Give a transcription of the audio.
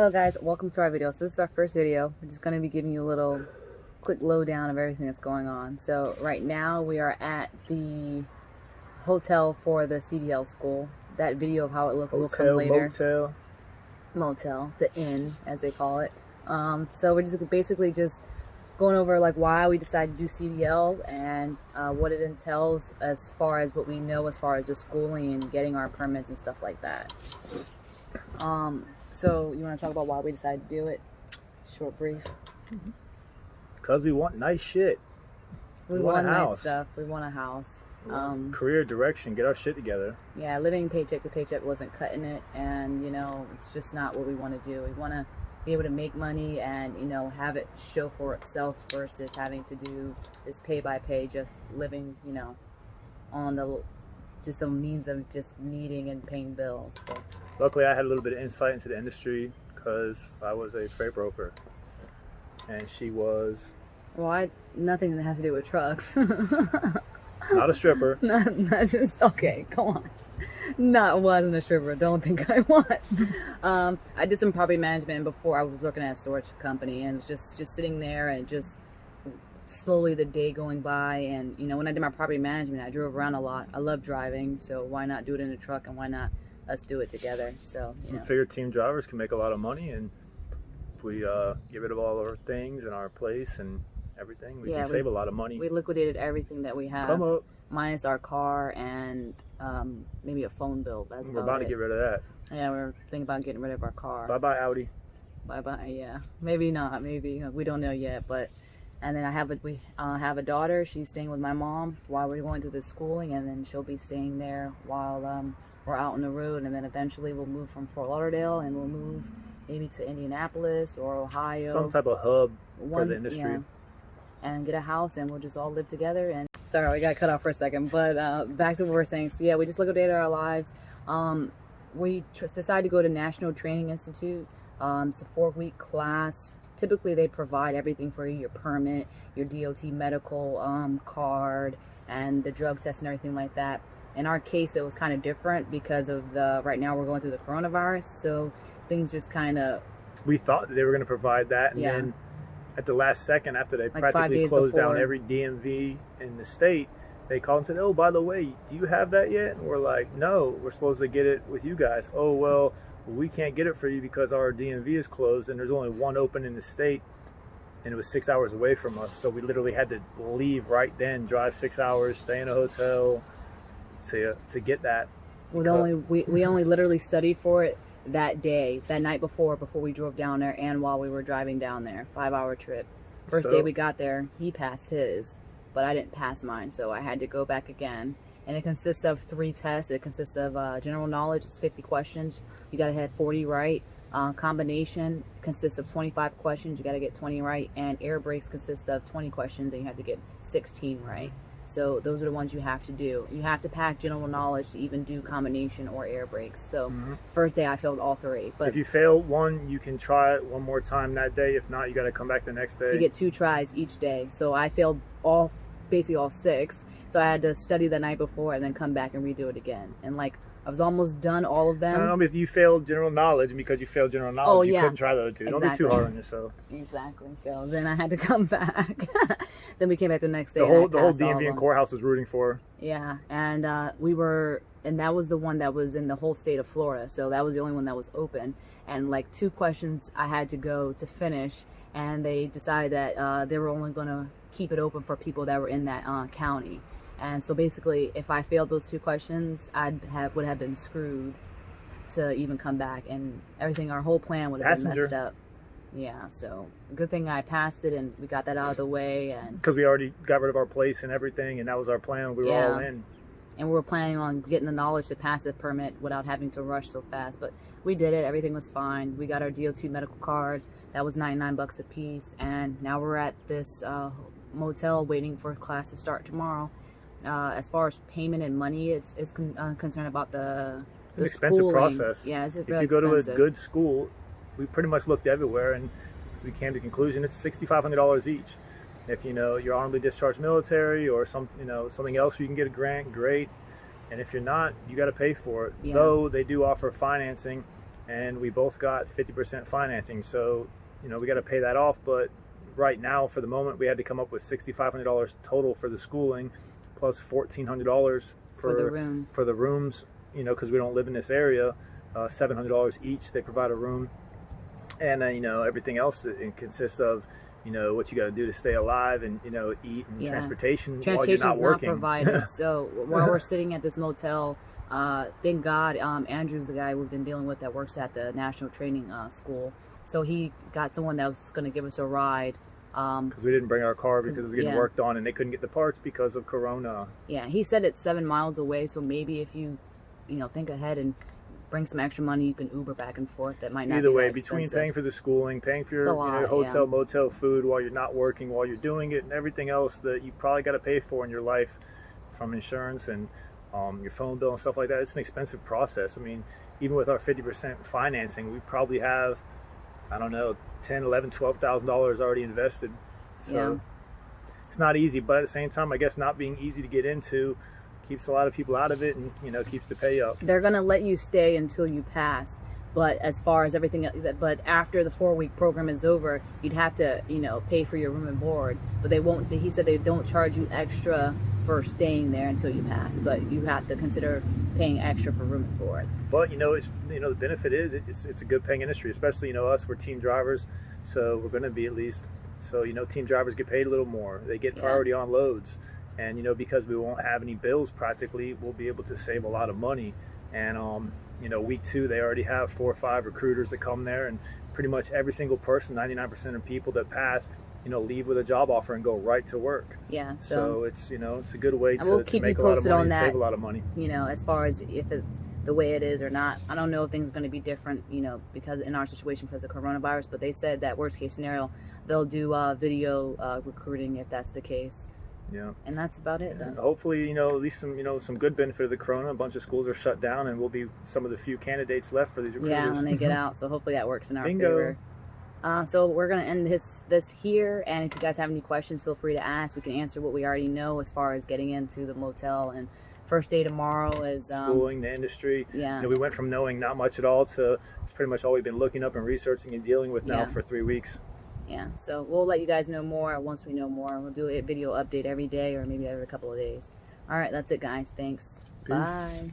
Hello guys, welcome to our video. So this is our first video. We're just going to be giving you a little quick lowdown of everything that's going on. So right now we are at the hotel for the CDL school. That video of how it looks will come later. Motel, the inn as they call it. So we're just basically just going over like why we decided to do CDL and what it entails as far as what we know as far as the schooling and getting our permits and stuff like that. So you want to talk about why we decided to do it? Short brief. Because we want nice shit. We want nice stuff. We want a house. Career direction, get our shit together. Yeah, living paycheck to paycheck wasn't cutting it, and you know, it's just not what we want to do. We want to be able to make money and, you know, have it show for itself versus having to do this pay by pay, just living, you know, on the just some means of just needing and paying bills. So luckily I had a little bit of insight into the industry because I was a freight broker and she was, well, nothing that has to do with trucks. not a stripper. not just, okay, come on. Wasn't a stripper. Don't think I was. I did some property management before. I was working at a storage company and just sitting there and just slowly the day going by. And you know, when I did my property management, I drove around a lot. I love driving, so why not do it in a truck, and why not us do it together? So you know. We figure team drivers can make a lot of money, and if we get rid of all our things and our place and everything, we can save a lot of money. We liquidated everything that we have. Come up. Minus our car and maybe a phone bill. That's we're about to get rid of that. Yeah, we're thinking about getting rid of our car. Bye bye Audi. Bye bye. Yeah, maybe not. Maybe we don't know yet. But and then we have a daughter. She's staying with my mom while we're going through the schooling, and then she'll be staying there while we're out on the road. And then eventually we'll move from Fort Lauderdale and we'll move maybe to Indianapolis or Ohio. Some type of hub for the industry. Yeah, and get a house, and we'll just all live together. And sorry, we got cut off for a second, but back to what we were saying. So yeah, we just liquidated our lives. We decided to go to National Training Institute. It's a 4-week class. Typically, they provide everything for you: your permit, your DOT medical card, and the drug test and everything like that. In our case, it was kind of different because of right now we're going through the coronavirus, so things just kind of. We thought that they were going to provide that, and then at the last second, after they like practically closed down every DMV in the state, they called and said, "Oh, by the way, do you have that yet?" And we're like, "No, we're supposed to get it with you guys." "Oh, well, we can't get it for you because our DMV is closed and there's only one open in the state, and it was 6 hours away from us." So we literally had to leave right then, drive 6 hours, stay in a hotel to get that. We only literally studied for it that day, that night before we drove down there, and while we were driving down there. 5-hour trip. First day we got there, he passed his, but I didn't pass mine, so I had to go back again. And it consists of 3 tests. It consists of general knowledge, it's 50 questions. You gotta have 40 right. Combination consists of 25 questions. You gotta get 20 right. And air brakes consists of 20 questions, and you have to get 16 right. So those are the ones you have to do. You have to pack general knowledge to even do combination or air brakes. So first day I failed all 3. But if you fail one, you can try it one more time that day. If not, you got to come back the next day. So you get 2 tries each day. So I failed basically all 6. So I had to study the night before and then come back and redo it again. And like I was almost done all of them. I mean, you failed general knowledge, and because you failed general knowledge, you couldn't try the other 2. Exactly. Don't be too hard on yourself. Exactly. So then I had to come back. Then we came back the next day. The whole DMV and courthouse was rooting for her. Yeah, and and that was the one that was in the whole state of Florida. So that was the only one that was open. And like 2 questions I had to go to finish, and they decided that they were only going to keep it open for people that were in that county. And so basically, if I failed those 2 questions, would have been screwed to even come back, and everything. Our whole plan would have been messed up. Yeah, so good thing I passed it, and we got that out of the way. And because we already got rid of our place and everything, and that was our plan. We were all in. And we were planning on getting the knowledge to pass the permit without having to rush so fast. But we did it. Everything was fine. We got our DOT medical card. That was $99 a piece. And now we're at this motel waiting for class to start tomorrow. As far as payment and money, it's concerned about the expensive schooling. Process. Yeah, it's if you go to a good school, we pretty much looked everywhere, and we came to the conclusion it's $6,500 each. If you know you're honorably discharged military or something else, you can get a grant. Great. And if you're not, you got to pay for it. Though they do offer financing, and we both got 50% financing. So, you know, we got to pay that off. But right now, for the moment, we had to come up with $6,500 total for the schooling, plus $1,400 for the rooms. You know, because we don't live in this area. $700 each. They provide a room, and you know, everything else it consists of, you know, what you got to do to stay alive, and, you know, eat, and transportation while you're not working. Not provided. So while we're sitting at this motel, thank God, Andrew's the guy we've been dealing with that works at the National Training School. So he got someone that was going to give us a ride. Because we didn't bring our car because it was getting worked on, and they couldn't get the parts because of Corona. Yeah, he said it's 7 miles away. So maybe if you know, think ahead and bring some extra money, you can Uber back and forth. That might not either be way, that between expensive. paying for the schooling, paying for your, your hotel, motel, food while you're not working, while you're doing it, and everything else that you probably got to pay for in your life, from insurance and your phone bill and stuff like that. It's an expensive process. I mean, even with our 50% financing, we probably have, I don't know, $10,000, $11,000, $12,000 already invested. So it's not easy, but at the same time, I guess not being easy to get into keeps a lot of people out of it, and, you know, keeps the pay up. They're gonna let you stay until you pass, but as far as everything, but after the 4-week program is over, you'd have to, you know, pay for your room and board. But they won't. He said they don't charge you extra for staying there until you pass, but you have to consider paying extra for room and board. But, you know, it's, you know, the benefit is it's a good paying industry, especially, you know, us, we're team drivers, so we're going to be, at least. So, you know, team drivers get paid a little more. They get priority on loads. And, you know, because we won't have any bills practically, we'll be able to save a lot of money. And, you know, week 2, they already have 4 or 5 recruiters that come there, and pretty much every single person, 99% of people that pass, you know, leave with a job offer and go right to work. Yeah. So it's, you know, it's a good way to make make a lot of money and save a lot of money. You know, as far as if it's the way it is or not, I don't know if things are going to be different, you know, because in our situation because of coronavirus, but they said that worst case scenario, they'll do video recruiting if that's the case. Yeah, and that's about it. Then. Hopefully, you know, at least some, you know, some good benefit of the corona. A bunch of schools are shut down, and we'll be some of the few candidates left for these recruiters. Yeah, when they get out. So hopefully that works in our Bingo. favor. So we're gonna end this here, and if you guys have any questions, feel free to ask. We can answer what we already know as far as getting into the motel. And first day tomorrow is schooling, the industry. Yeah, you know, we went from knowing not much at all to it's pretty much all we've been looking up and researching and dealing with now for 3 weeks. Yeah, so we'll let you guys know more once we know more. We'll do a video update every day or maybe every couple of days. All right, that's it, guys. Thanks. Peace. Bye.